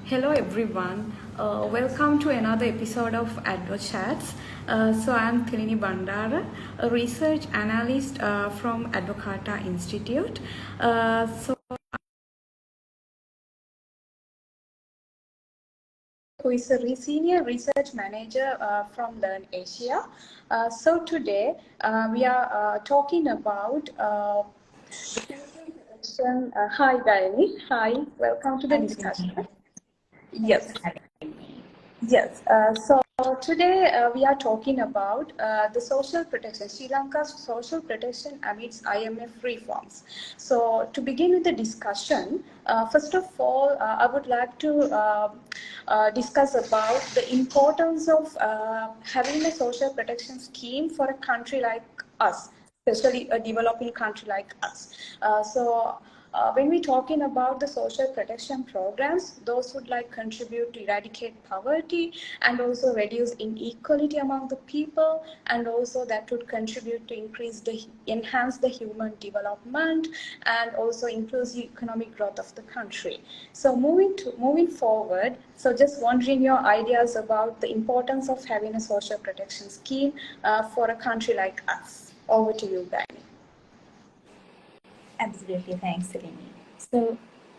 Hello everyone, welcome to another episode of AdvoChats. So I'm Thilini Bandara, a research analyst from Advocata Institute. Who is a senior research manager from LIRNEasia. So today we are talking about hi Gayani, hi, welcome to the discussion. Yes. Yes. So today we are talking about the social protection, Sri Lanka's social protection amidst IMF reforms. So to begin with the discussion, first of all, I would like to discuss about the importance of having a social protection scheme for a country like us, especially a developing country like us. When we're talking about the social protection programs, those would like contribute to eradicate poverty and also reduce inequality among the people, and also that would contribute to enhance the human development and also improve the economic growth of the country. So moving forward, so just wondering your ideas about the importance of having a social protection scheme for a country like us. Over to you, guys. Absolutely, thanks, Thilini. So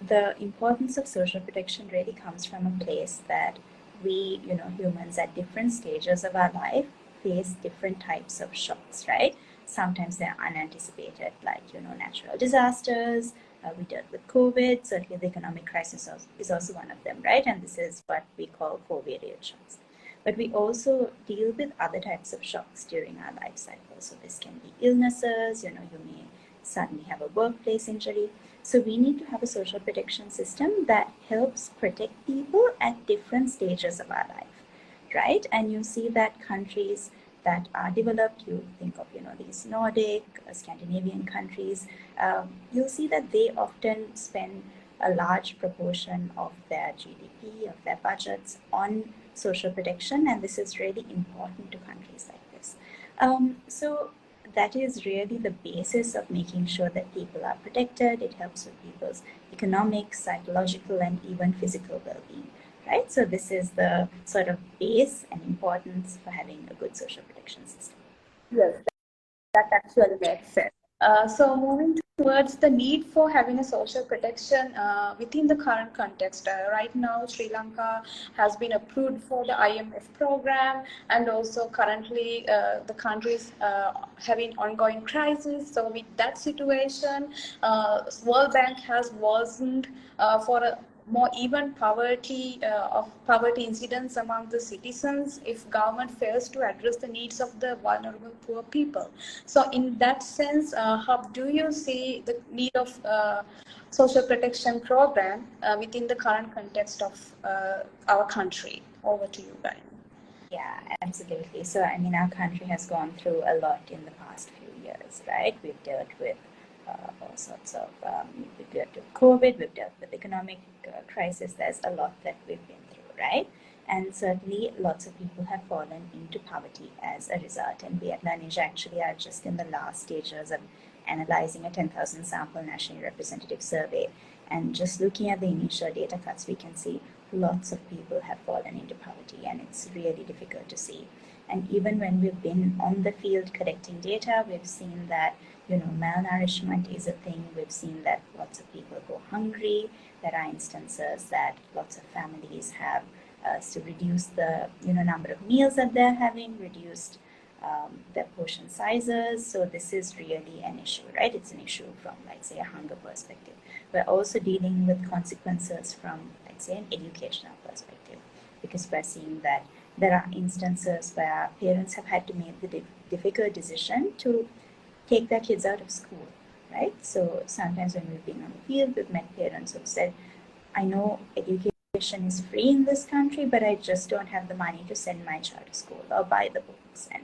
the importance of social protection really comes from a place that we, humans at different stages of our life face different types of shocks, right? Sometimes they're unanticipated, like, natural disasters. We dealt with COVID. Certainly the economic crisis is also one of them, right? And this is what we call covariate shocks. But we also deal with other types of shocks during our life cycle. So this can be illnesses, you may suddenly have a workplace injury. So we need to have a social protection system that helps protect people at different stages of our life, right? And you see that countries that are developed, you think of, these Nordic, Scandinavian countries, you'll see that they often spend a large proportion of their GDP, of their budgets on social protection, and this is really important to countries like this. So that is really the basis of making sure that people are protected. It helps with people's economic, psychological, and even physical well-being, right? So this is the sort of base and importance for having a good social protection system. Yes, that actually makes sense. So moving towards the need for having a social protection within the current context. Right now, Sri Lanka has been approved for the IMF program, and also currently the country is having ongoing crisis. So with that situation, World Bank has worsened for a more even poverty incidents among the citizens if government fails to address the needs of the vulnerable poor people. So in that sense, how do you see the need of social protection program within the current context of our country? Over to you, guys. Yeah, absolutely. So, our country has gone through a lot in the past few years, right? We've dealt with all sorts of, we've dealt with COVID, we've dealt with economic crisis. There's a lot that we've been through, right? And certainly lots of people have fallen into poverty as a result. And we at LIRNEasia actually are just in the last stages of analyzing a 10,000 sample nationally representative survey. And just looking at the initial data cuts, we can see lots of people have fallen into poverty, and it's really difficult to see. And even when we've been on the field collecting data, we've seen that, malnourishment is a thing. We've seen that lots of people go hungry. There are instances that lots of families have to reduce the, number of meals that they're having, reduced their portion sizes. So this is really an issue, right? It's an issue from, like, say, a hunger perspective. We're also dealing with consequences from, like, say, an educational perspective, because we're seeing that there are instances where parents have had to make the difficult decision to take their kids out of school, right? So sometimes when we've been on the field, we've met parents who've said, I know education is free in this country, but I just don't have the money to send my child to school or buy the books and,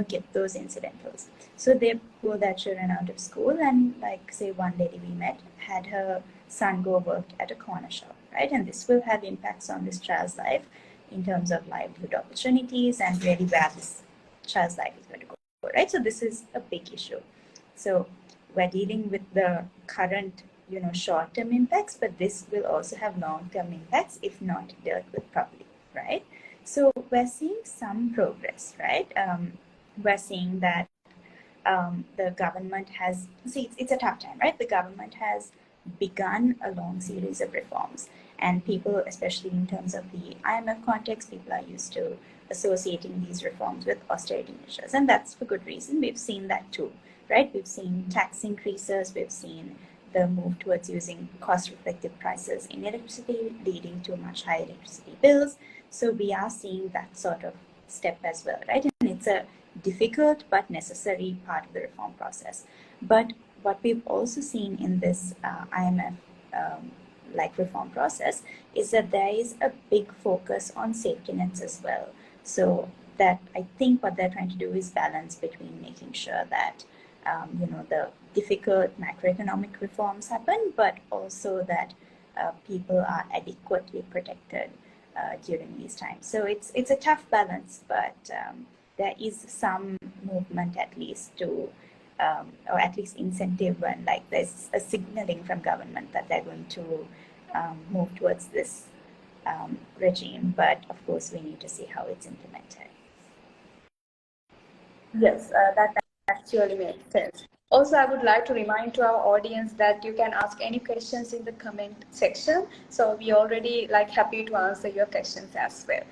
get those incidentals. So they pull their children out of school, and, like, say, one lady we met had her son go work at a corner shop, right? And this will have impacts on this child's life in terms of livelihood opportunities and really where this child's life is going to go, right? So this is a big issue. So we're dealing with the current short-term impacts, but this will also have long-term impacts if not dealt with properly, right? So we're seeing some progress, right? We're seeing that the government has, it's a tough time, right? The government has begun a long series of reforms, and people, especially in terms of the IMF context, people are used to associating these reforms with austerity measures, and that's for good reason. We've seen that too, right? We've seen tax increases, we've seen the move towards using cost-reflective prices in electricity, leading to much higher electricity bills. So we are seeing that sort of step as well, right? And it's a difficult but necessary part of the reform process. But what we've also seen in this IMF reform process is that there is a big focus on safety nets as well. So that I think what they're trying to do is balance between making sure that the difficult macroeconomic reforms happen, but also that people are adequately protected during these times. So it's a tough balance, but there is some movement at least to, or at least incentive, when there's a signaling from government that they're going to move towards this regime. But of course, we need to see how it's implemented. Yes, that actually makes sense. Also, I would like to remind to our audience that you can ask any questions in the comment section. So we already happy to answer your questions as well.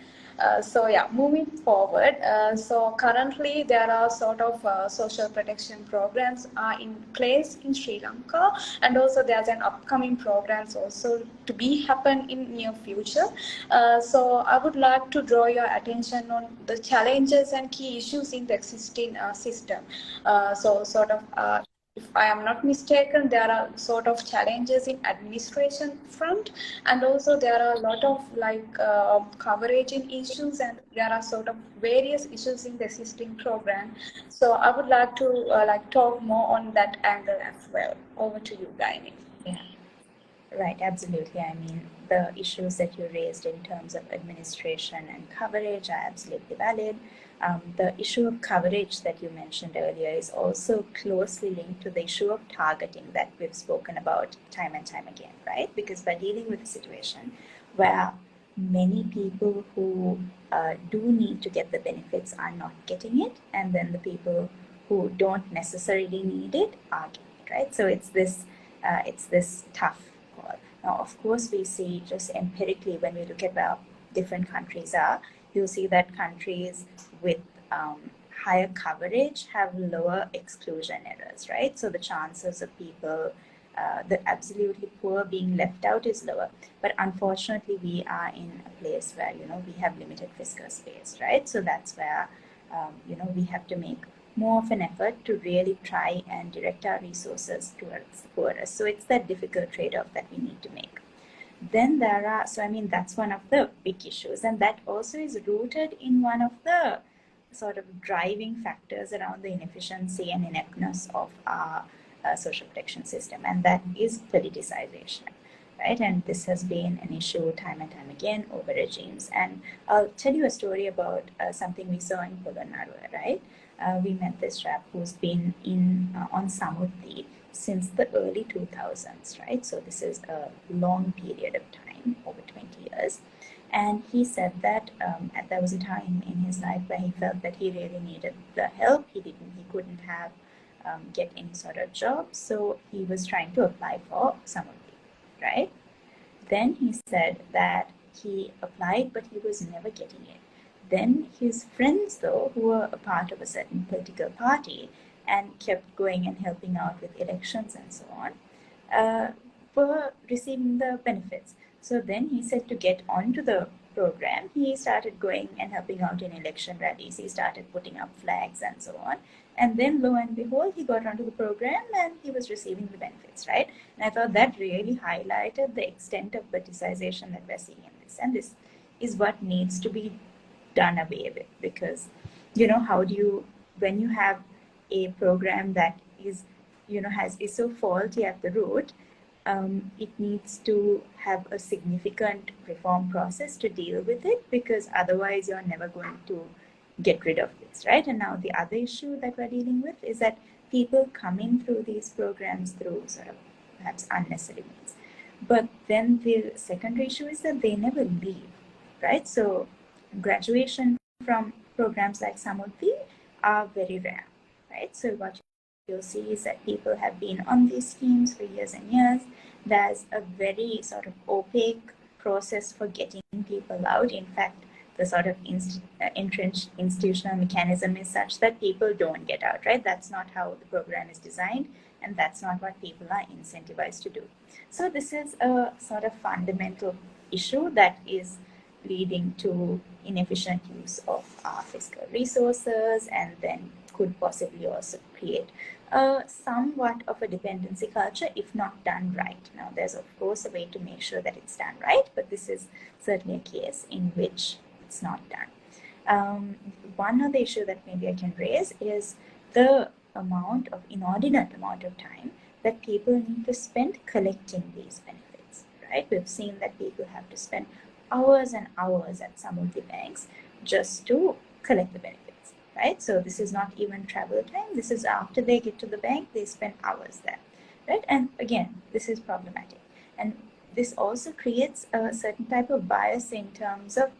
So yeah, moving forward. So currently there are sort of social protection programs are in place in Sri Lanka, and also there's an upcoming programs also to be happen in near future. So I would like to draw your attention on the challenges and key issues in the existing system. So sort of if I am not mistaken, there are sort of challenges in administration front, and also there are a lot of coverage in issues, and there are sort of various issues in the existing program. So I would like to talk more on that angle as well. Over to you, Gayani. Yeah, right, absolutely. I mean, the issues that you raised in terms of administration and coverage are absolutely valid. The issue of coverage that you mentioned earlier is also closely linked to the issue of targeting that we've spoken about time and time again, right? Because we're dealing with a situation where many people who do need to get the benefits are not getting it, and then the people who don't necessarily need it are getting it, right? So it's this tough call. Now, of course, we see just empirically when we look at where different countries are, you'll see that countries with higher coverage have lower exclusion errors, right? So the chances of people, the absolutely poor being left out is lower. But unfortunately, we are in a place where, we have limited fiscal space, right? So that's where, we have to make more of an effort to really try and direct our resources towards the poorest. So it's that difficult trade-off that we need to make. Then there are, that's one of the big issues, and that also is rooted in one of the sort of driving factors around the inefficiency and ineptness of our social protection system, and that is politicization, right? And this has been an issue time and time again over regimes. And I'll tell you a story about something we saw in Polonnaruwa, right? We met this chap who's been on Samudri since the early 2000s, right? So this is a long period of time, over 20 years. And he said that there was a time in his life where he felt that he really needed the help. He couldn't get any sort of job, so he was trying to apply for Samudri, right? Then he said that he applied, but he was never getting it. Then his friends, though, who were a part of a certain political party and kept going and helping out with elections and so on, were receiving the benefits. So then he said to get onto the program, he started going and helping out in election rallies. He started putting up flags and so on. And then lo and behold, he got onto the program and he was receiving the benefits, right? And I thought that really highlighted the extent of politicization that we're seeing in this. And this is what needs to be done away with, because, how do you, when you have a program that is, is so faulty at the root, it needs to have a significant reform process to deal with it, because otherwise you're never going to get rid of this, right? And now the other issue that we're dealing with is that people coming through these programs through sort of perhaps unnecessary means. But then the secondary issue is that they never leave, right? So graduation from programs like Samurdhi are very rare, right? So what you'll see is that people have been on these schemes for years and years. There's a very sort of opaque process for getting people out. In fact, the sort of entrenched institutional mechanism is such that people don't get out, right? That's not how the program is designed, and that's not what people are incentivized to do. So this is a sort of fundamental issue that is leading to inefficient use of our fiscal resources, and then could possibly also create somewhat of a dependency culture if not done right. Now, there's of course a way to make sure that it's done right, but this is certainly a case in which it's not done. One other issue that maybe I can raise is the inordinate amount of time that people need to spend collecting these benefits, right? We've seen that people have to spend hours and hours at some of the banks just to collect the benefits, right? So this is not even travel time. This is after they get to the bank, they spend hours there, right? And again, this is problematic. And this also creates a certain type of bias in terms of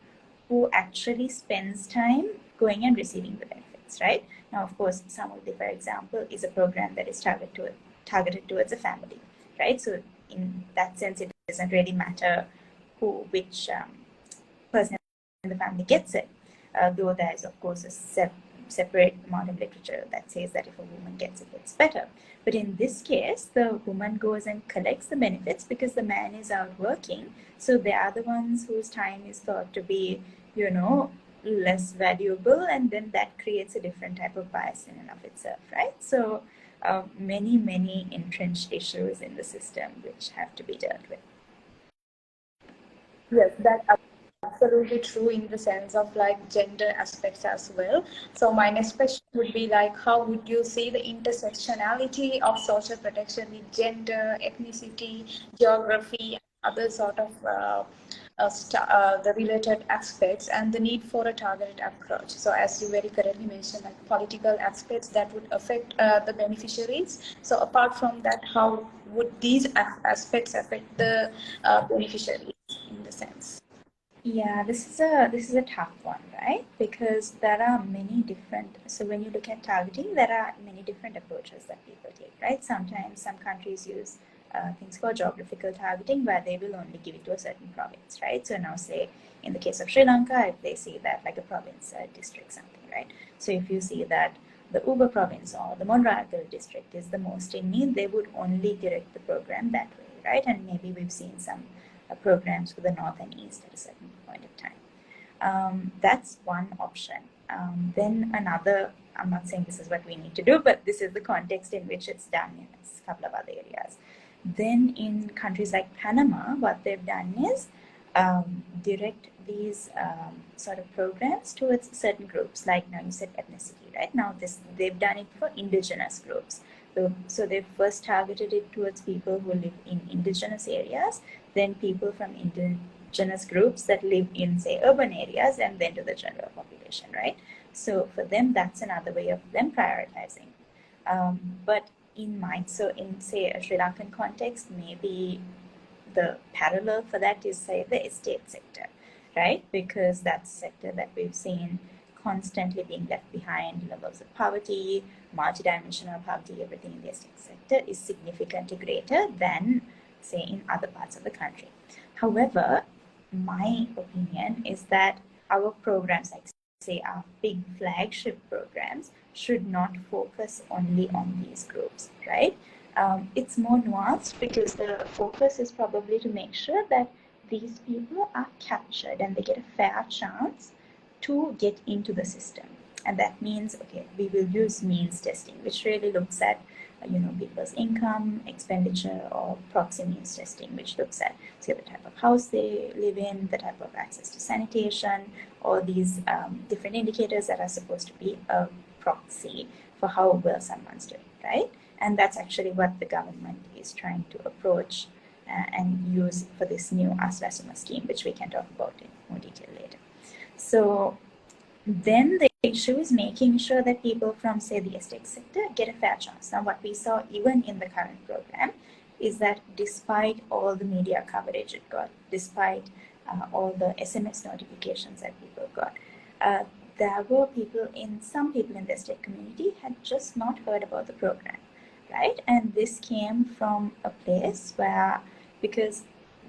who actually spends time going and receiving the benefits, right? Now, of course, Samurdhi, for example, is a program that is targeted towards a family, right? So in that sense, it doesn't really matter which person in the family gets it, though there is, of course, a separate amount of literature that says that if a woman gets it, it's better. But in this case, the woman goes and collects the benefits because the man is out working. So they are the ones whose time is thought to be, less valuable, and then that creates a different type of bias in and of itself, right? So many entrenched issues in the system which have to be dealt with. Yes, that's absolutely true in the sense of like gender aspects as well. So my next question would be like, how would you see the intersectionality of social protection with gender, ethnicity, geography, and other sort of the related aspects, and the need for a targeted approach? So as you very correctly mentioned, like political aspects that would affect the beneficiaries. So apart from that, how would these aspects affect the beneficiaries in the sense? Yeah, this is a tough one, right? Because there are many different. So when you look at targeting, there are many different approaches that people take, right? Sometimes some countries use things called geographical targeting, where they will only give it to a certain province, right? So now, say in the case of Sri Lanka, if they see that like a province, a district, something, right? So if you see that the Uber province or the Monragal district is the most in need, they would only direct the program that way, right? And maybe we've seen some programs for the north and east at a certain point of time. That's one option. Then another, I'm not saying this is what we need to do, but this is the context in which it's done in a couple of other areas. Then in countries like Panama, what they've done is direct these sort of programs towards certain groups, like now you said ethnicity, right? Now they've done it for indigenous groups. So they've first targeted it towards people who live in indigenous areas, then people from indigenous groups that live in, say, urban areas, and then to the general population, right? So for them, that's another way of them prioritizing. But so in, say, a Sri Lankan context, maybe the parallel for that is, say, the estate sector, right? Because that's a sector that we've seen constantly being left behind. Levels of poverty, multidimensional poverty, everything in the estate sector is significantly greater than, say, in other parts of the country. However, my opinion is that our programs, like, say, our big flagship programs, should not focus only on these groups, right? It's more nuanced because the focus is probably to make sure that these people are captured and they get a fair chance to get into the system. And that means, okay, we will use means testing, which really looks at people's income, expenditure, or proxy means testing, which looks at, say, the type of house they live in, the type of access to sanitation, all these different indicators that are supposed to be a proxy for how well someone's doing, right? And that's actually what the government is trying to approach and use for this new Aslasuma scheme, which we can talk about in more detail later. So then the issue is making sure that people from, say, the estate sector get a fair chance. Now, what we saw even in the current program is that despite all the media coverage it got, despite all the SMS notifications that people got, there were some people in the estate community had just not heard about the program, right? And this came from a place where, because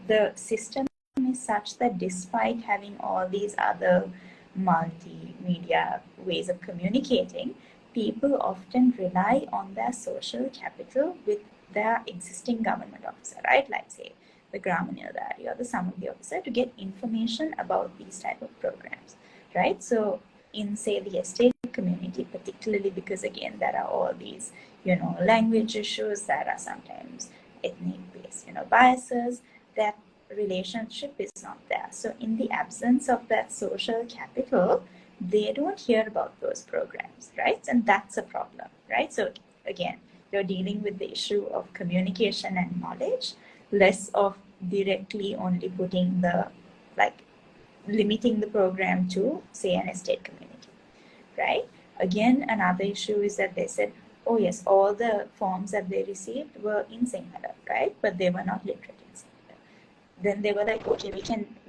the system is such that despite having all these other multimedia ways of communicating, people often rely on their social capital with their existing government officer, right? Like say the Grama Nildari or the Samudhi officer to get information about these type of programs, right? So in say the estate community, particularly because again there are all these language issues, there are sometimes ethnic based biases, that relationship is not there. So in the absence of that social capital, they don't hear about those programs, right? And that's a problem, right? So again, you're dealing with the issue of communication and knowledge, less of directly only putting limiting the program to say an estate community, right? Again, another issue is that they said, oh yes, all the forms that they received were in Sinhala, right? But they were not literate in Sinhala. Then they were like, okay, we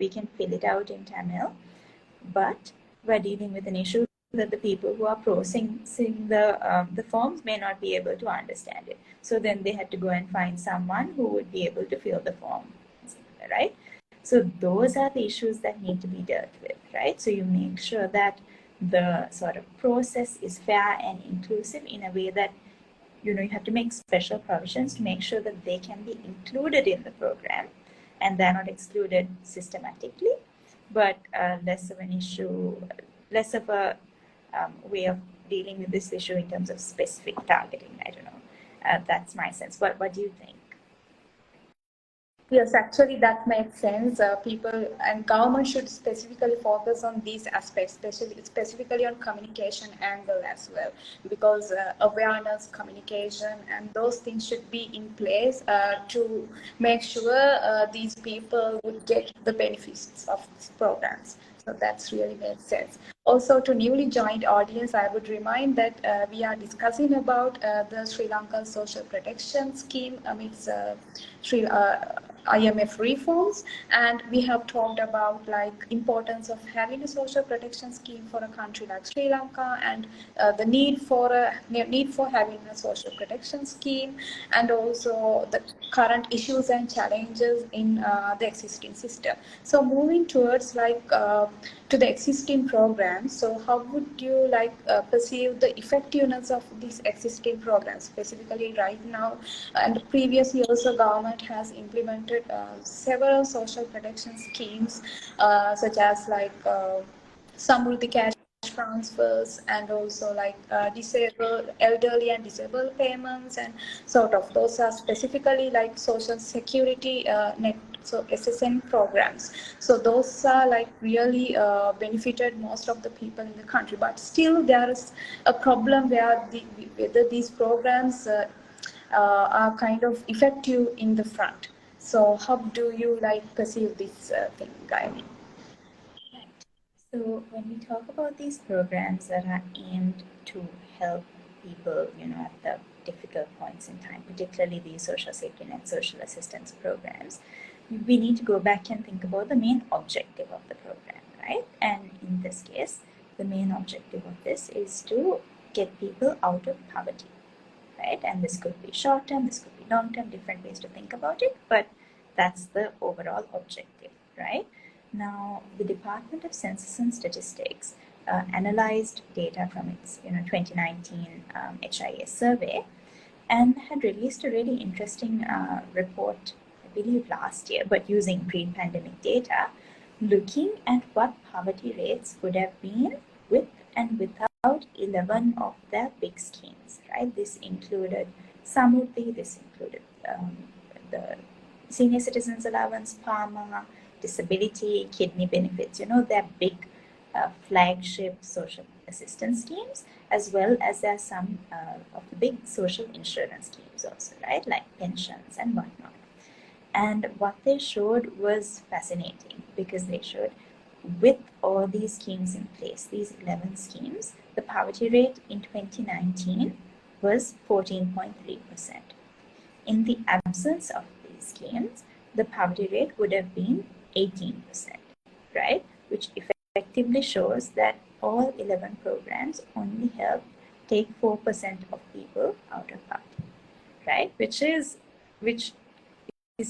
can fill it out in Tamil, but we're dealing with an issue that the people who are processing the forms may not be able to understand it. So then they had to go and find someone who would be able to fill the form, right? So those are the issues that need to be dealt with, right? So you make sure that the sort of process is fair and inclusive in a way that you have to make special provisions to make sure that they can be included in the program and they're not excluded systematically, but less of an issue, less of a way of dealing with this issue in terms of specific targeting. I don't know. That's my sense. What do you think? Yes, actually that makes sense. People and government should specifically focus on these aspects, specifically on communication angle as well, because awareness, communication, and those things should be in place to make sure these people would get the benefits of these programs. So that's really makes sense. Also, to newly joined audience, I would remind that we are discussing about the Sri Lanka social protection scheme amidst IMF reforms, and we have talked about importance of having a social protection scheme for a country like Sri Lanka, and the need for having a social protection scheme, and also the current issues and challenges in the existing system. So moving towards to the existing programs, so how would you perceive the effectiveness of these existing programs, specifically right now? And previously also government has implemented several social protection schemes such as Samruddhi cash transfers, and also disabled, elderly and disabled payments, and sort of those are specifically social security net, so SSN programs. So those are really benefited most of the people in the country, but still there is a problem where whether these programs are kind of effective in the front. So how do you perceive this thing, Gayani? So when we talk about these programs that are aimed to help people, at the difficult points in time, particularly these social safety net, social assistance programs, we need to go back and think about the main objective of the program, right? And in this case, the main objective of this is to get people out of poverty, right? And this could be short term, this could be long term, different ways to think about it, but that's the overall objective, right? Now, the Department of Census and Statistics analyzed data from its 2019 HIS survey and had released a really interesting report, I believe last year, but using pre-pandemic data, looking at what poverty rates would have been with and without 11 of their big schemes, right? This included Samruddhi, this included the Senior Citizens Allowance, PAMA, disability, kidney benefits, they're big flagship social assistance schemes, as well as there are some of the big social insurance schemes also, right, like pensions and whatnot. And what they showed was fascinating, because they showed with all these schemes in place, these 11 schemes, the poverty rate in 2019 was 14.3%. in the absence of these schemes, the poverty rate would have been 18%, right? Which effectively shows that all 11 programs only help take 4% of people out of poverty, right? Which is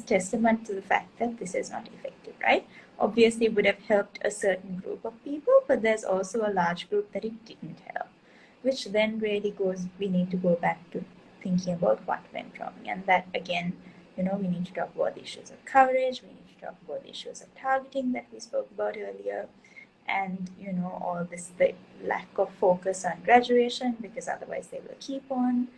testament to the fact that this is not effective, right? Obviously, it would have helped a certain group of people, but there's also a large group that it didn't help, which then really we need to go back to thinking about what went wrong. And that, again, we need to talk about the issues of coverage, we need to talk about the issues of targeting that we spoke about earlier, and, all this, the lack of focus on graduation, because otherwise they will keep on,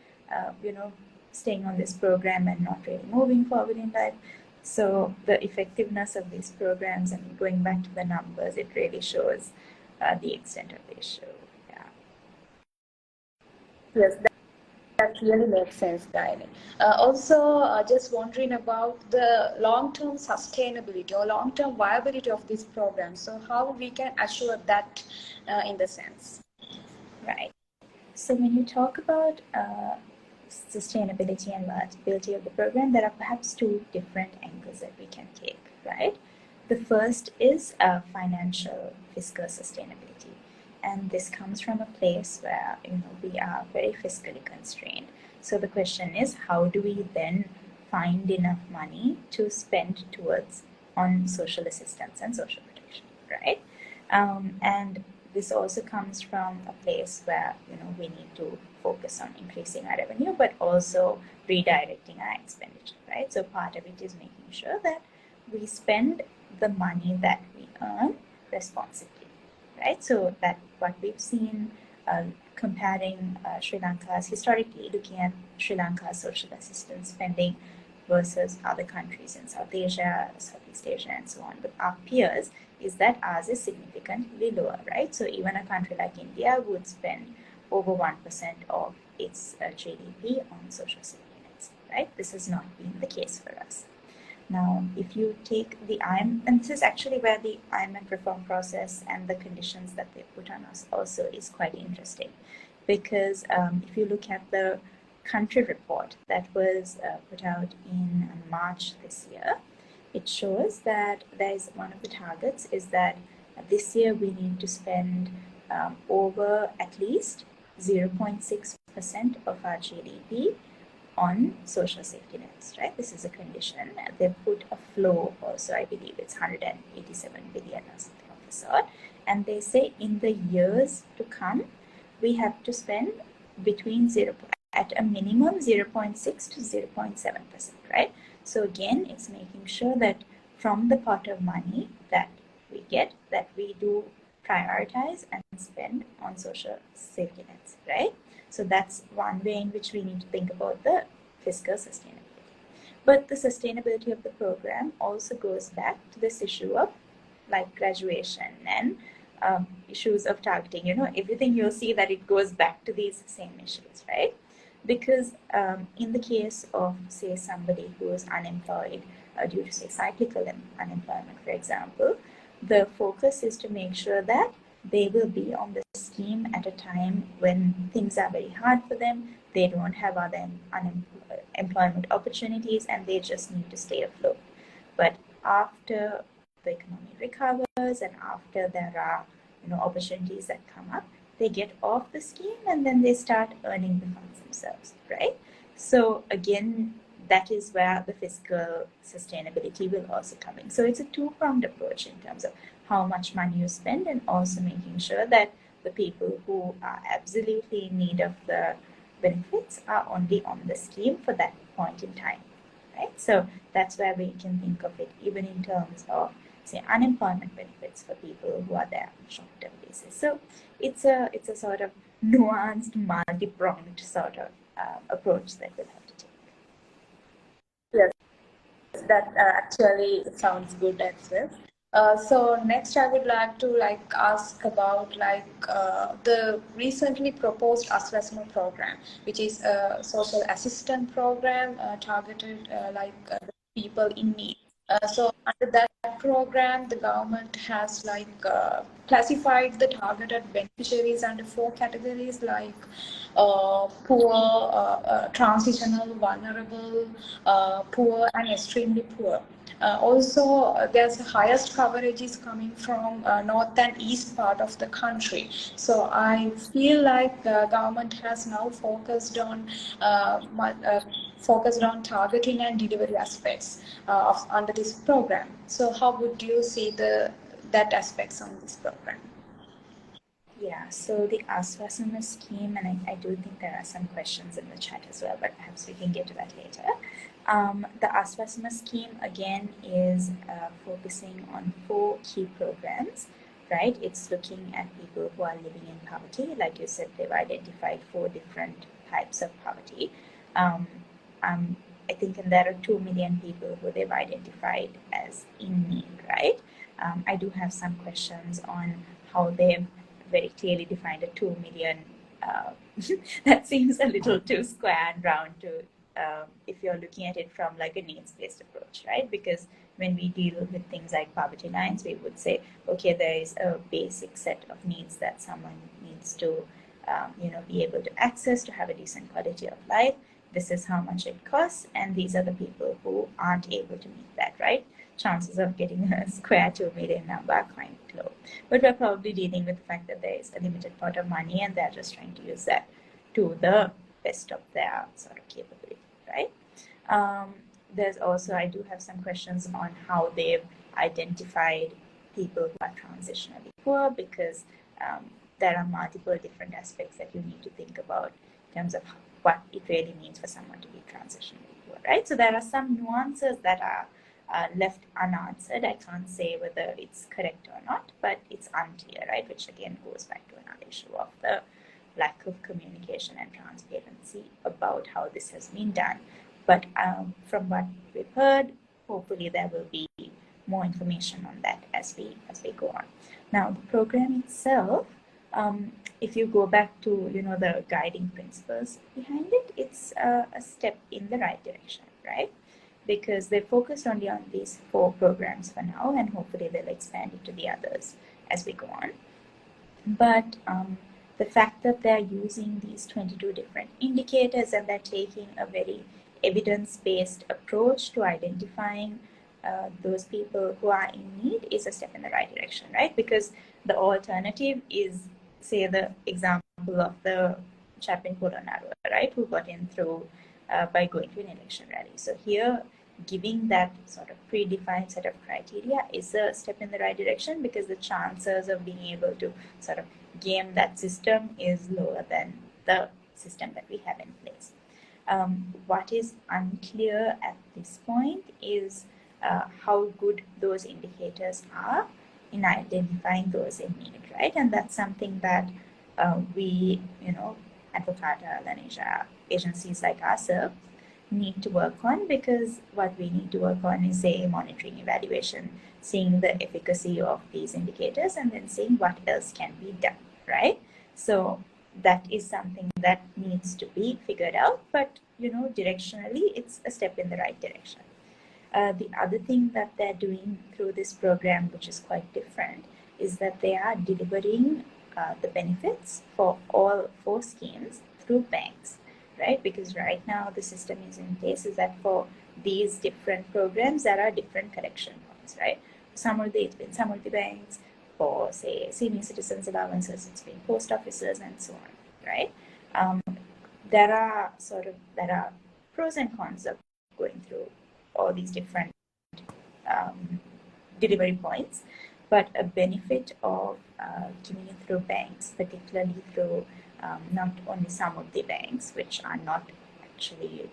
staying on this program and not really moving forward in life. So the effectiveness of these programs, and going back to the numbers, it really shows the extent of the issue. Yeah. Yes, that really makes sense, Gayani. Also, just wondering about the long-term sustainability or long-term viability of this program. So how we can assure that in the sense? Right. So when you talk about sustainability and viability of the program, there are perhaps two different angles that we can take, right? The first is financial fiscal sustainability. And this comes from a place where, we are very fiscally constrained. So the question is, how do we then find enough money to spend on social assistance and social protection, right? And this also comes from a place where, we need to focus on increasing our revenue, but also redirecting our expenditure, right? So part of it is making sure that we spend the money that we earn responsibly, right? So that what we've seen comparing Sri Lanka's, historically looking at Sri Lanka's social assistance spending versus other countries in South Asia, Southeast Asia, and so on, with our peers, is that ours is significantly lower, right? So even a country like India would spend over 1% of its GDP on social safety nets, right? This has not been the case for us. Now, if you take the IMF, and this is actually where the IMF reform process and the conditions that they put on us also is quite interesting, because if you look at the country report that was put out in March this year, it shows that there's one of the targets is that this year we need to spend over at least 0.6% of our GDP on social safety nets, right? This is a condition. They put a floor also, I believe it's 187 billion or something of the sort. And they say in the years to come, we have to spend between at a minimum 0.6 to 0.7%, right? So again, it's making sure that from the pot of money that we get, that we do prioritize and spend on social safety nets, right? So that's one way in which we need to think about the fiscal sustainability. But the sustainability of the program also goes back to this issue of like graduation and issues of targeting. Everything you'll see that it goes back to these same issues, right? Because in the case of, say, somebody who is unemployed due to, say, cyclical unemployment, for example, the focus is to make sure that they will be on the scheme at a time when things are very hard for them, they don't have other employment opportunities, and they just need to stay afloat. But after the economy recovers and after there are opportunities that come up, they get off the scheme and then they start earning the funds themselves, right? So again, that is where the fiscal sustainability will also come in. So it's a two-pronged approach in terms of how much money you spend and also making sure that the people who are absolutely in need of the benefits are only on the scheme for that point in time, right? So that's where we can think of it even in terms of, say, unemployment benefits for people who are there on a short-term basis. So it's a sort of nuanced, multi-pronged sort of approach that we'll have to take. Yes, that actually sounds good as well. So next, I would like to ask about the recently proposed Aswasma program, which is a social assistance program targeted people in need. So under that program, the government has classified the targeted beneficiaries under 4 categories like poor, transitional, vulnerable, poor, and extremely poor. There's the highest coverage is coming from north and east part of the country. So I feel like the government has now focused on targeting and delivery aspects under this program. So how would you see that aspects on this program? Yeah, so the AdvoCats scheme, and I do think there are some questions in the chat as well, but perhaps we can get to that later. The AdvoCats scheme, again, is focusing on 4 key programs, right? It's looking at people who are living in poverty. Like you said, they've identified 4 different types of poverty. I think there are 2 million people who they've identified as in need, right? I do have some questions on how they've very clearly defined a 2 million. That seems a little too square and round to, if you're looking at it from like a needs-based approach, right? Because when we deal with things like poverty lines, we would say, okay, there is a basic set of needs that someone needs to, be able to access to have a decent quality of life. This is how much it costs, and these are the people who aren't able to meet that, right? Chances of getting a square 2 million number are quite low. But we're probably dealing with the fact that there is a limited pot of money and they're just trying to use that to the best of their sort of capability, right? There's also, I do have some questions on how they've identified people who are transitionally poor, because there are multiple different aspects that you need to think about in terms of what it really means for someone to be transitionally poor, right? So there are some nuances that are left unanswered. I can't say whether it's correct or not, but it's unclear, right? Which again goes back to another issue of the lack of communication and transparency about how this has been done. But from what we've heard, hopefully there will be more information on that as we go on. Now, the program itself, if you go back to the guiding principles behind it, it's a step in the right direction, right? Because they focused only on these 4 programs for now, and hopefully they'll expand it to the others as we go on. But the fact that they're using these 22 different indicators and they're taking a very evidence-based approach to identifying those people who are in need is a step in the right direction, right? Because the alternative is, say, the example of the chap in Polonnaruwa, right, who got in through by going to an election rally. So here, giving that sort of predefined set of criteria is a step in the right direction, because the chances of being able to sort of game that system is lower than the system that we have in place. What is unclear at this point is how good those indicators are in identifying those in need, right? And that's something that we, Advocata, LIRNEasia, agencies like ourselves need to work on, because what we need to work on is, say, monitoring, evaluation, seeing the efficacy of these indicators, and then seeing what else can be done, right? So that is something that needs to be figured out, but directionally it's a step in the right direction. The other thing that they're doing through this program, which is quite different, is that they are delivering the benefits for all 4 schemes through banks, right? Because right now the system is in place is that for these different programs, there are different collection points, right? It's been Samurdhi banks. For, say, senior citizens allowances, it's been post offices and so on, right? There are pros and cons of going through all these different delivery points, but a benefit of giving it through banks, particularly through not only some of the banks, which are not actually,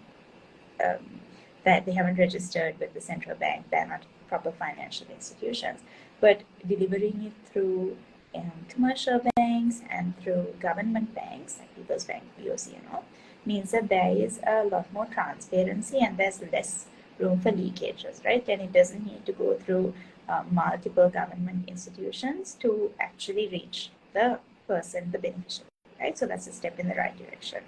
that they haven't registered with the central bank, they're not proper financial institutions, but delivering it through commercial banks and through government banks, like People's Bank, BOC and all, means that there is a lot more transparency and there's less room for leakages, right? And it doesn't need to go through multiple government institutions to actually reach the person, the beneficiary, right? So that's a step in the right direction.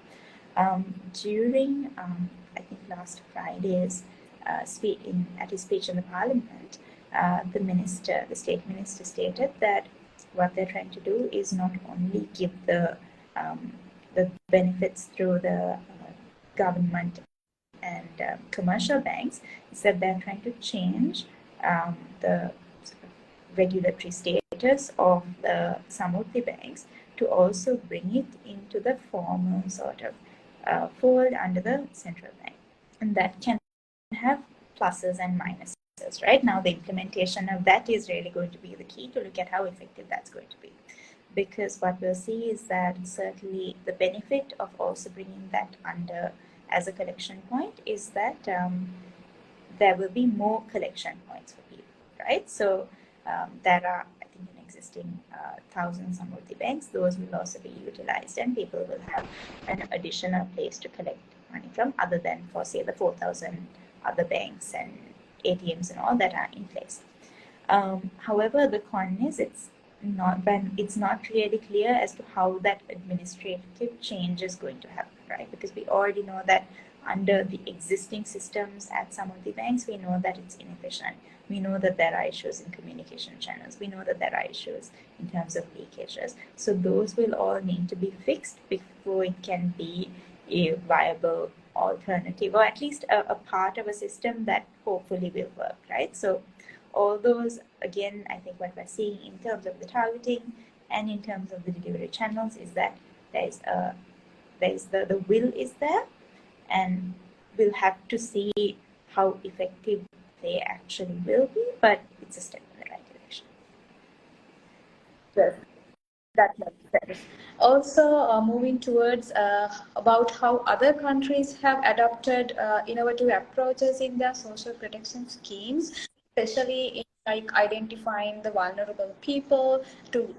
During, I think last Friday's at his speech in the Parliament, the state minister stated that what they're trying to do is not only give the benefits through the government and commercial banks, is that they're trying to change the regulatory status of some of the banks to also bring it into the formal sort of fold under the central bank. And that can have pluses and minuses, right? Now, the implementation of that is really going to be the key to look at how effective that's going to be. Because what we'll see is that certainly the benefit of also bringing that under as a collection point is that there will be more collection points for people, right? So there are, I think, an existing thousands some of the banks. Those will also be utilized, and people will have an additional place to collect money from, other than for, say, the 4,000 other banks and ATMs and all that are in place. However, the con is it's not really clear as to how that administrative change is going to happen, right? Because we already know that under the existing systems at some of the banks, we know that it's inefficient. We know that there are issues in communication channels. We know that there are issues in terms of leakages. So those will all need to be fixed before it can be a viable alternative, or at least a part of a system that hopefully will work, right? So all those, again, I think what we're seeing in terms of the targeting and in terms of the delivery channels is that the will is there, and we'll have to see how effective they actually will be, but it's a step in the right direction. Yes, that makes sense. Also, moving towards about how other countries have adopted innovative approaches in their social protection schemes, especially in like identifying the vulnerable people, to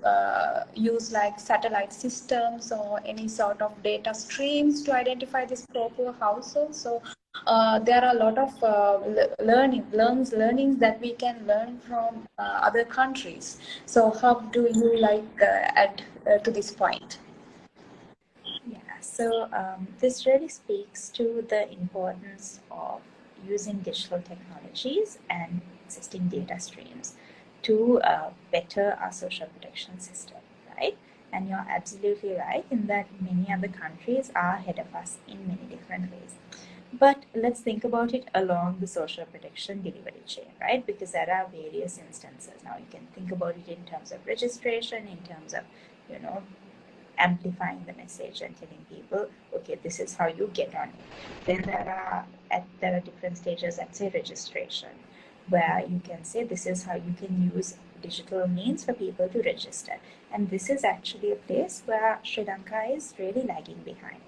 use like satellite systems or any sort of data streams to identify this proper household. So there are a lot of learnings that we can learn from other countries. So how do you like add to this point? Yeah, so this really speaks to the importance of using digital technologies and existing data streams to better our social protection system, right? And you're absolutely right in that many other countries are ahead of us in many different ways. But let's think about it along the social protection delivery chain, right? Because there are various instances. Now you can think about it in terms of registration, in terms of, amplifying the message and telling people, okay, this is how you get on it. Then there are different stages at, say, registration, where you can say this is how you can use digital means for people to register. And this is actually a place where Sri Lanka is really lagging behind,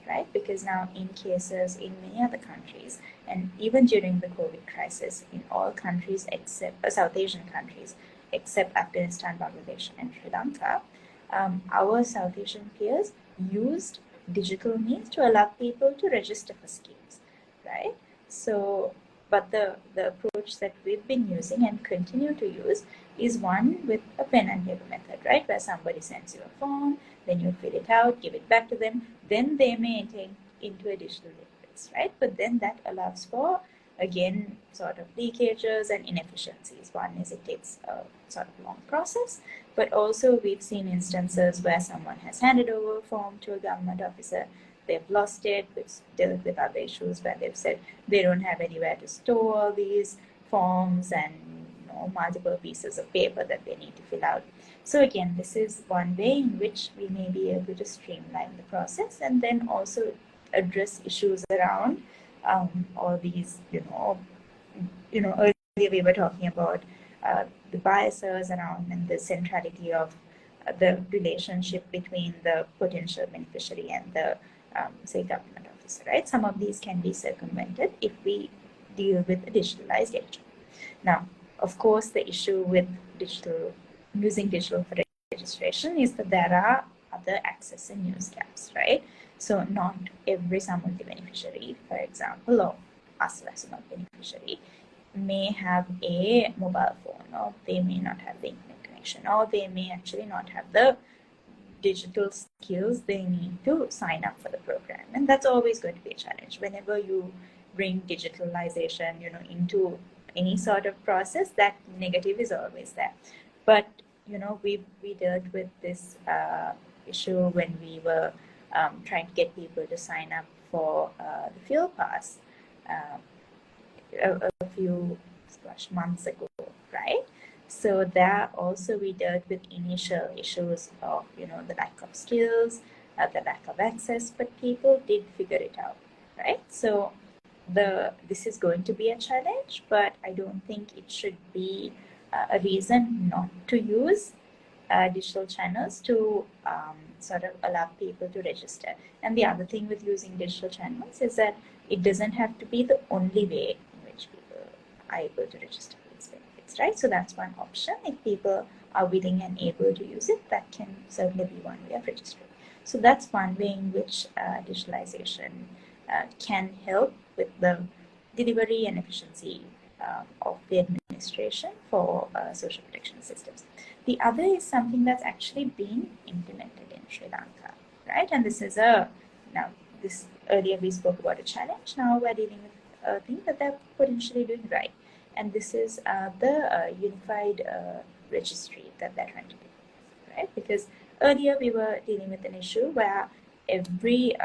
right? Because now in cases in many other countries, and even during the COVID crisis, in all countries except South Asian countries, except Afghanistan, Bangladesh, and Sri Lanka, our South Asian peers used digital means to allow people to register for schemes, right? So, but the approach that we've been using and continue to use is one with a pen and paper method, right? Where somebody sends you a form, then you fill it out, give it back to them, then they may enter into a digital database, right? But then that allows for, again, sort of leakages and inefficiencies. One is it takes a sort of long process, but also we've seen instances where someone has handed over a form to a government officer, they've lost it, which dealt with other issues where they've said they don't have anywhere to store all these forms and multiple pieces of paper that they need to fill out. So again, this is one way in which we may be able to streamline the process and then also address issues around all these, earlier we were talking about the biases around and the centrality of the relationship between the potential beneficiary and the, say, government officer, right? Some of these can be circumvented if we deal with a digitalized agent. Now, of course, the issue with using digital for registration is that there are other access and use gaps, right? So not every Samudri beneficiary, for example, or us as a beneficiary, may have a mobile phone, or they may not have the internet connection, or they may actually not have the digital skills they need to sign up for the program. And that's always going to be a challenge. Whenever you bring digitalization, into any sort of process, that negative is always there. But we dealt with this issue when we were trying to get people to sign up for the fuel pass a few months ago, right? So there also we dealt with initial issues of the lack of skills, the lack of access, but people did figure it out, right? So this is going to be a challenge, but I don't think it should be a reason not to use digital channels to sort of allow people to register. And the other thing with using digital channels is that it doesn't have to be the only way in which people are able to register for these benefits, right? So that's one option. If people are willing and able to use it, that can certainly be one way of registering. So that's one way in which digitalization can help with the delivery and efficiency of the administration for social protection systems. The other is something that's actually been implemented in Sri Lanka, right? And this is earlier we spoke about a challenge. Now we're dealing with a thing that they're potentially doing right. And this is the unified registry that they're trying to do, right? Because earlier we were dealing with an issue where every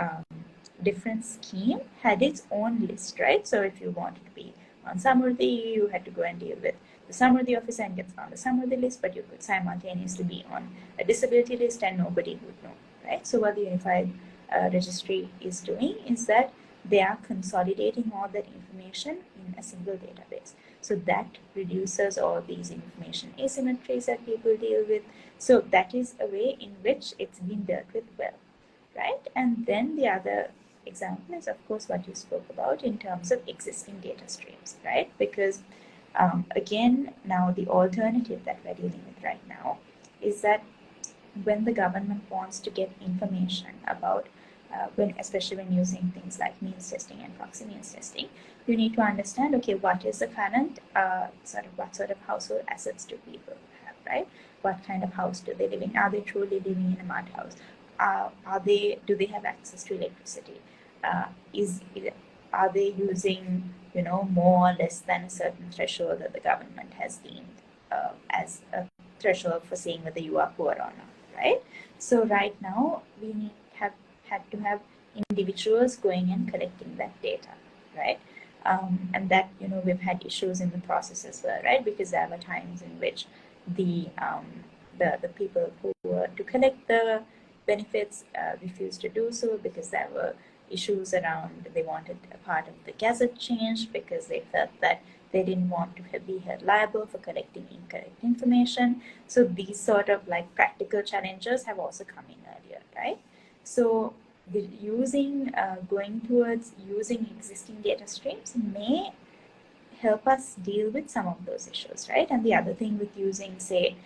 different scheme had its own list, right? So if you wanted to be on Samruddhi, you had to go and deal with the Samruddhi officer and get on the Samruddhi list, but you could simultaneously be on a disability list and nobody would know, right? So what the unified registry is doing is that they are consolidating all that information in a single database. So that reduces all these information asymmetries that people deal with. So that is a way in which it's been dealt with well, right? And then the other example is, of course, what you spoke about in terms of existing data streams, right? Because again, now the alternative that we're dealing with right now is that when the government wants to get information about, especially when using things like means testing and proxy means testing, you need to understand, okay, what is the current what sort of household assets do people have, right? What kind of house do they live in? Are they truly living in a mud house? Do they have access to electricity? Are they using more or less than a certain threshold that the government has deemed as a threshold for saying whether you are poor or not, right? So right now we had to have individuals going and collecting that data, right? And that we've had issues in the process as well, right? Because there were times in which the people who were to collect the benefits refused to do so because there were issues around, they wanted a part of the gazette changed because they felt that they didn't want to be held liable for collecting incorrect information. So these sort of like practical challenges have also come in earlier, right? So going towards using existing data streams may help us deal with some of those issues, right? And the other thing with using, say,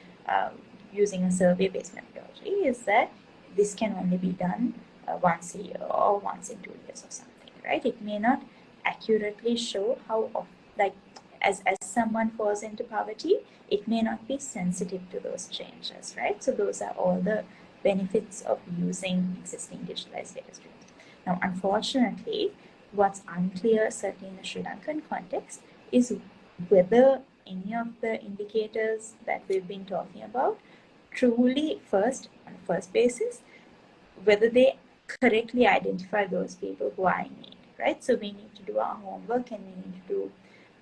using a survey-based methodology is that this can only be done once a year or once in 2 years or something, right? It may not accurately show how, as someone falls into poverty, it may not be sensitive to those changes, right? So those are all the benefits of using existing digitalized data streams. Now, unfortunately, what's unclear, certainly in the Sri Lankan context, is whether any of the indicators that we've been talking about truly, on a first basis, whether they correctly identify those people who are in need, right? So we need to do our homework and we need to do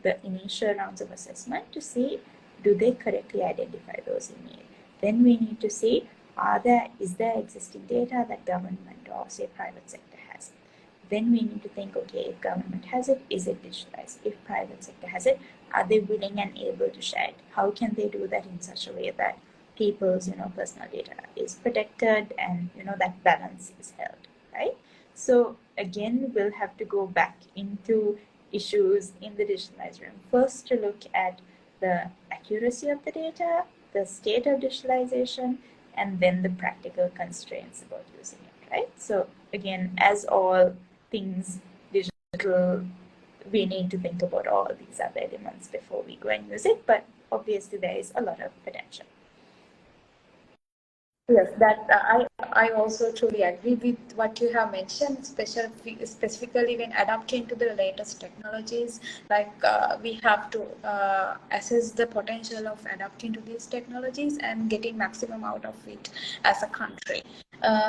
the initial rounds of assessment to see, do they correctly identify those in need? Then we need to see, is there existing data that government or say private sector has? Then we need to think, okay, if government has it, is it digitalized? If private sector has it, are they willing and able to share it? How can they do that in such a way that people's personal data is protected and that balance is held, right? So again, we'll have to go back into issues in the digitalized realm. First, to look at the accuracy of the data, the state of digitalization, and then the practical constraints about using it, right? So again, as all things digital, we need to think about all these other elements before we go and use it, but obviously there is a lot of potential. Yes, that I also truly agree with what you have mentioned, specifically when adapting to the latest technologies. Like we have to assess the potential of adapting to these technologies and getting maximum out of it as a country.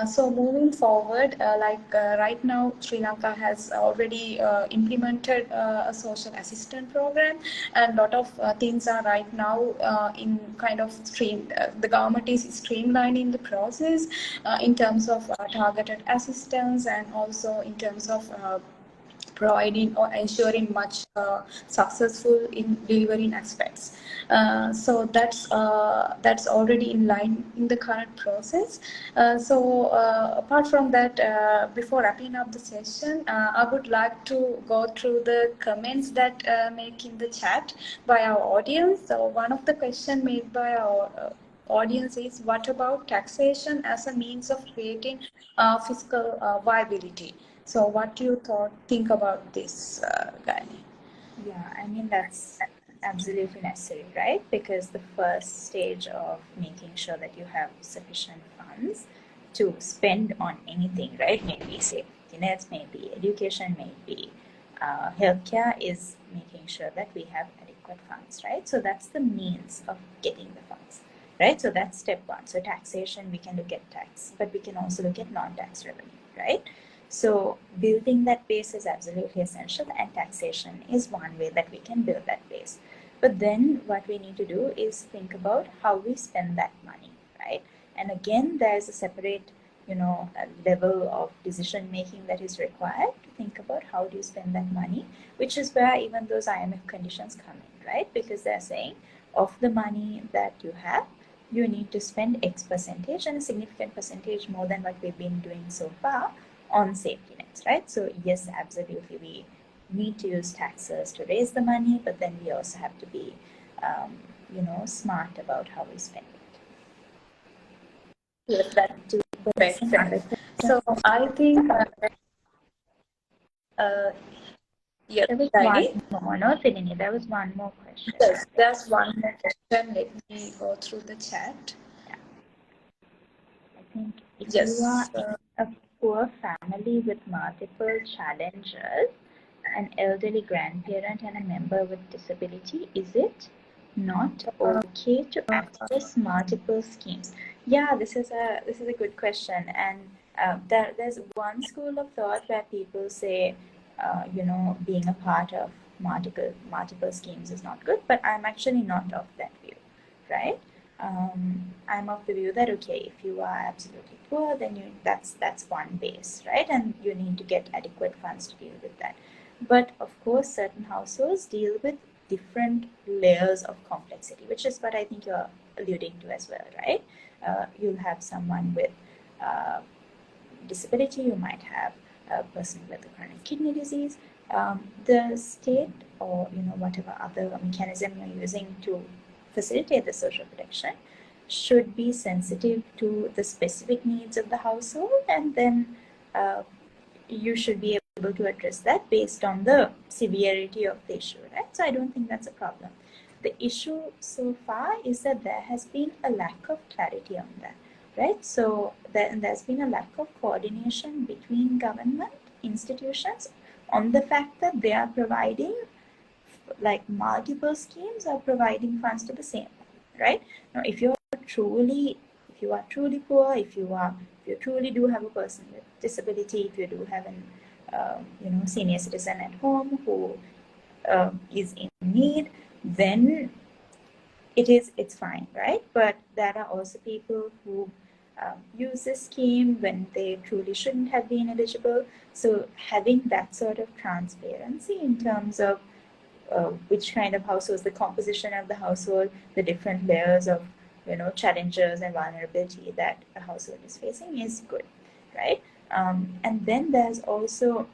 So moving forward, right now, Sri Lanka has already implemented a social assistance program, and a lot of things are right now in kind of the government is streamlining the process in terms of targeted assistance, and also in terms of providing or ensuring much successful in delivering aspects. So that's already in line in the current process. Apart from that, before wrapping up the session, I would like to go through the comments that make in the chat by our audience. So one of the questions made by our audience is, what about taxation as a means of creating fiscal viability? So what do you think about this, Gayani? Yeah, I mean, that's absolutely necessary, right? Because the first stage of making sure that you have sufficient funds to spend on anything, right? Maybe safety nets, maybe education, maybe healthcare, is making sure that we have adequate funds, right? So that's the means of getting the funds, right? So that's step one. So taxation, we can look at tax, but we can also look at non-tax revenue, right? So building that base is absolutely essential, and taxation is one way that we can build that base. But then what we need to do is think about how we spend that money, right? And again, there's a separate, a level of decision making that is required to think about how do you spend that money, which is where even those IMF conditions come in, right? Because they're saying of the money that you have, you need to spend X percentage, and a significant percentage more than what we've been doing so far on safety nets, right? So yes, absolutely, we need to use taxes to raise the money, but then we also have to be, smart about how we spend it. Yes, that makes sense. So I think, yes, there was one more, no, Thilini, there was one more question. Yes, there's one more question. Let me go through the chat. Yeah. I think if Yes. you are in a poor family with multiple challenges, an elderly grandparent and a member with disability, is it not okay to access multiple schemes? Yeah, this is a good question, and there's one school of thought where people say, being a part of multiple schemes is not good, but I'm actually not of that view, right? I'm of the view that, okay, if you are absolutely poor, then that's one base, right? And you need to get adequate funds to deal with that. But of course, certain households deal with different layers of complexity, which is what I think you're alluding to as well, right? You'll have someone with disability, you might have a person with a chronic kidney disease. The state, or whatever other mechanism you're using to facilitate the social protection, should be sensitive to the specific needs of the household, and then you should be able to address that based on the severity of the issue, right? So I don't think that's a problem. The issue so far is that there has been a lack of clarity on that, right? So there's been a lack of coordination between government institutions on the fact that they are providing, like, multiple schemes are providing funds to the same, right? Now, if you are truly poor, if you truly do have a person with disability, if you do have an senior citizen at home who is in need, then it's fine, right? But there are also people who use this scheme when they truly shouldn't have been eligible. So having that sort of transparency in terms of which kind of households, the composition of the household, the different layers of challenges and vulnerability that a household is facing is good, right? And then it's also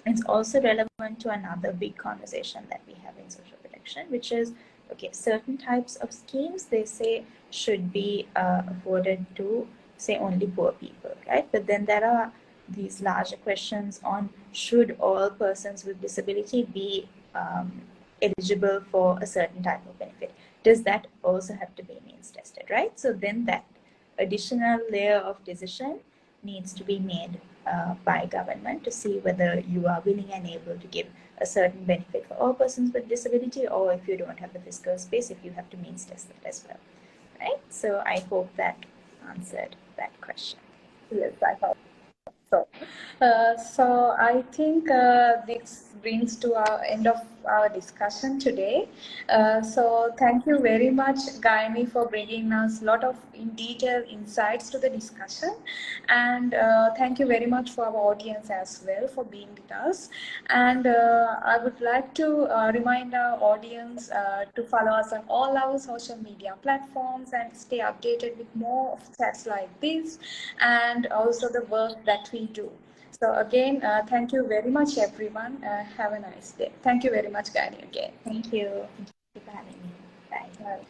relevant to another big conversation that we have in social protection, which is, okay, certain types of schemes, they say, should be afforded to, say, only poor people, right? But then there are these larger questions on, should all persons with disability be eligible for a certain type of benefit? Does that also have to be means tested, right? So then that additional layer of decision needs to be made by government to see whether you are willing and able to give a certain benefit for all persons with disability, or if you don't have the fiscal space, if you have to means test it as well, right? So I hope that answered that question. Yes, I hope so. So I think this brings to our end of our discussion today. So thank you very much, Gayani, for bringing us a lot of in detail insights to the discussion, and thank you very much for our audience as well for being with us. And I would like to remind our audience to follow us on all our social media platforms and stay updated with more chats like this, and also the work that we do. So again, thank you very much, everyone. Have a nice day. Thank you very much, Gayani, again. Thank you. Thank you for having me. Bye. Bye.